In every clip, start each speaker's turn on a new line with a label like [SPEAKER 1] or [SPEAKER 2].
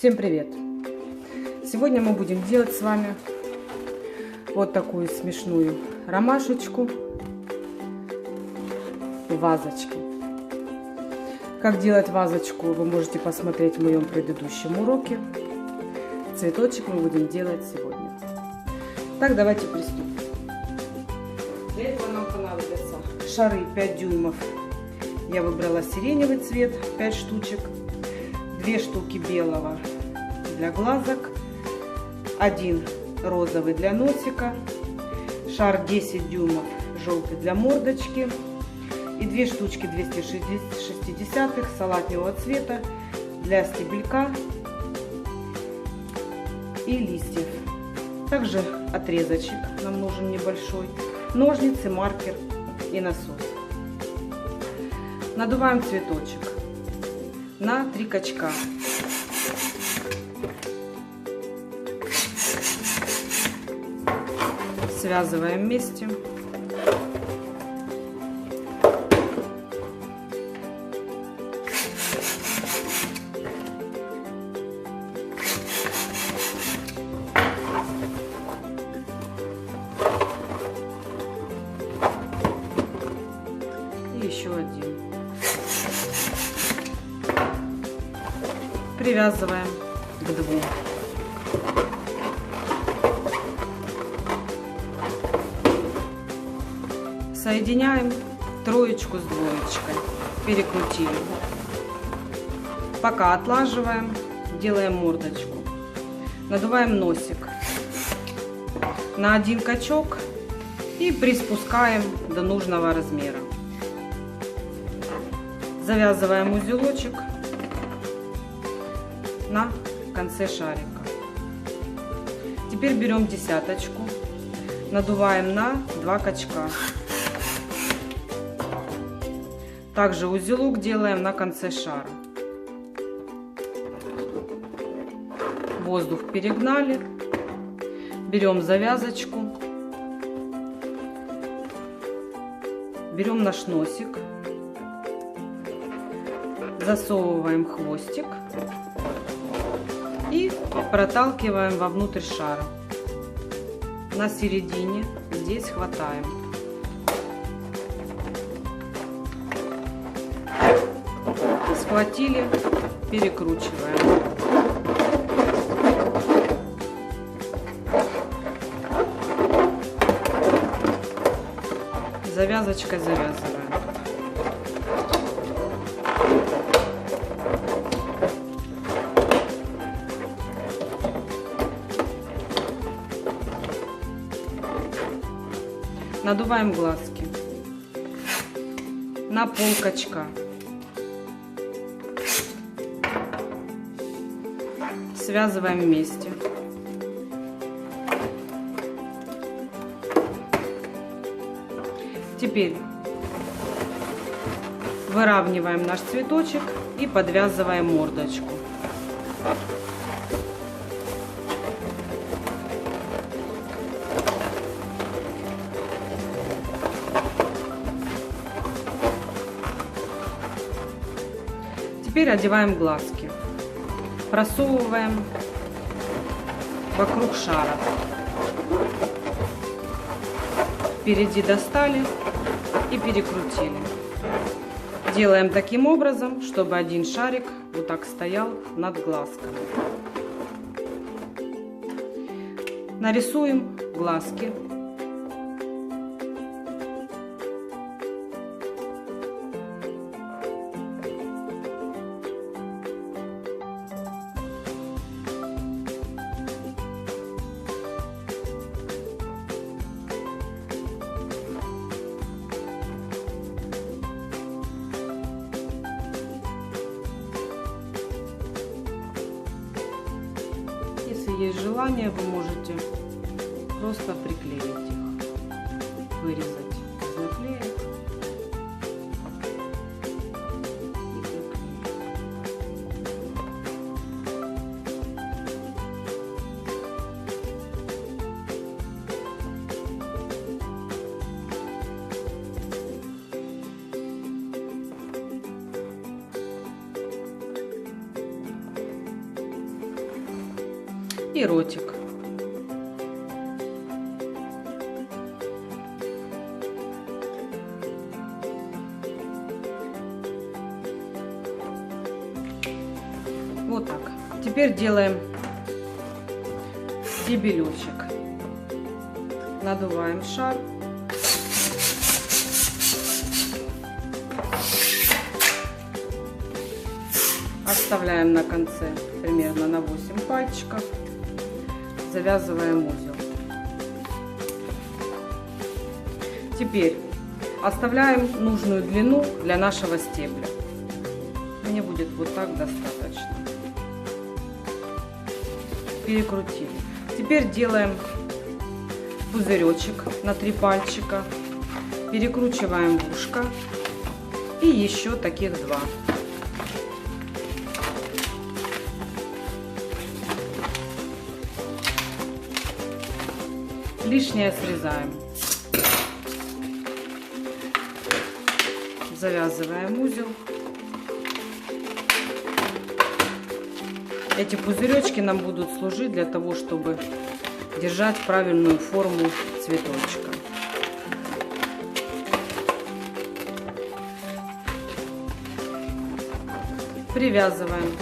[SPEAKER 1] Всем привет! Сегодня мы будем делать с вами вот такую смешную ромашечку в вазочке. Как делать вазочку, вы можете посмотреть в моем предыдущем уроке. Цветочек мы будем делать сегодня. Так, давайте приступим. Для этого нам понадобятся шары 5 дюймов. Я выбрала сиреневый цвет, 5 штучек. 2 штуки белого для глазок, 1 розовый для носика, шар 10 дюймов желтый для мордочки и 2 штучки 260 салатневого цвета для стебелька и листьев. Также отрезочек нам нужен небольшой, ножницы, маркер и насос. Надуваем цветочек на 3 качка. Связываем вместе. И еще один. Привязываем к 2. Соединяем троечку с двоечкой, перекрутили. Пока отлаживаем, делаем мордочку. Надуваем носик на 1 качок и приспускаем до нужного размера. Завязываем узелочек на конце шарика. Теперь берем десяточку, надуваем на 2 качка. Также узелок делаем на конце шара. Воздух перегнали. Берем завязочку. Берем наш носик. Засовываем хвостик. И проталкиваем вовнутрь шара. На середине здесь хватаем. Схватили, перекручиваем. Завязочкой завязываем. Надуваем глазки на пол качка. Связываем вместе. Теперь выравниваем наш цветочек и подвязываем мордочку. Теперь одеваем глазки. Просовываем вокруг шара. Впереди достали и перекрутили. Делаем таким образом, чтобы один шарик вот так стоял над глазками. Нарисуем глазки. Если есть желание, вы можете просто приклеить их, вырезать из наклеек и приклеить. и ротик. Вот так. Теперь делаем стебелечек. Надуваем шар. Оставляем на конце примерно на 8 пальчиков. Завязываем узел. Теперь оставляем нужную длину для нашего стебля. Мне будет вот так достаточно. Перекрутили. Теперь делаем пузыречек на 3 пальчика. Перекручиваем в ушко. И еще таких 2. Лишнее срезаем. Завязываем узел. Эти пузыречки нам будут служить для того, чтобы держать правильную форму цветочка. Привязываем.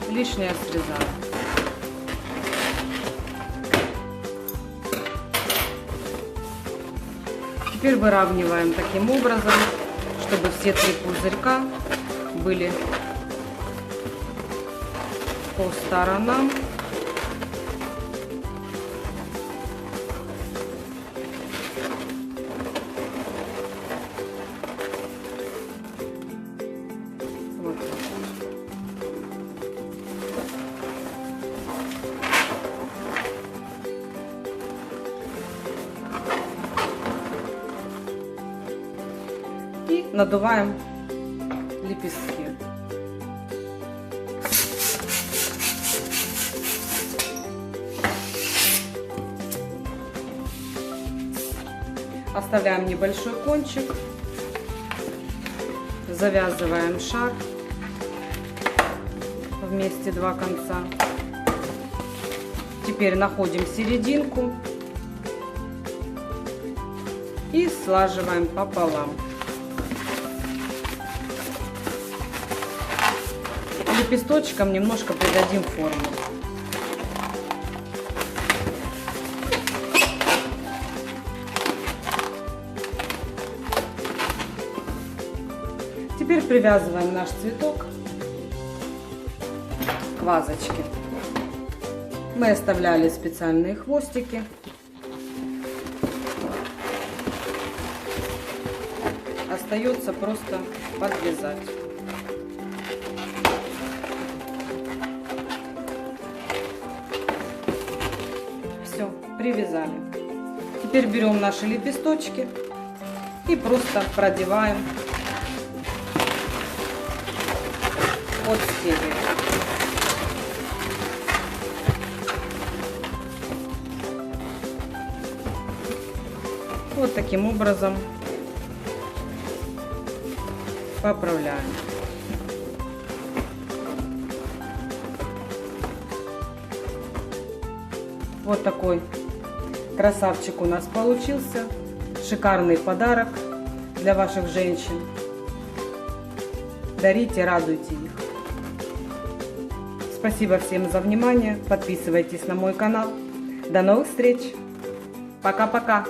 [SPEAKER 1] Лишнее срезаем. Теперь выравниваем таким образом, чтобы все 3 пузырька были по сторонам. Вот так. И надуваем лепестки. Оставляем небольшой кончик, завязываем шар вместе 2 конца. Теперь находим серединку и слаживаем пополам. Лепесточкам немножко придадим форму. Теперь привязываем наш цветок к вазочке. Мы оставляли специальные хвостики. Остается просто подвязать. Все, привязали. Теперь берем наши лепесточки и просто продеваем от стебля. Вот таким образом поправляем. Вот такой красавчик у нас получился. Шикарный подарок для ваших женщин. Дарите, радуйте их. Спасибо всем за внимание. Подписывайтесь на мой канал. До новых встреч. Пока-пока.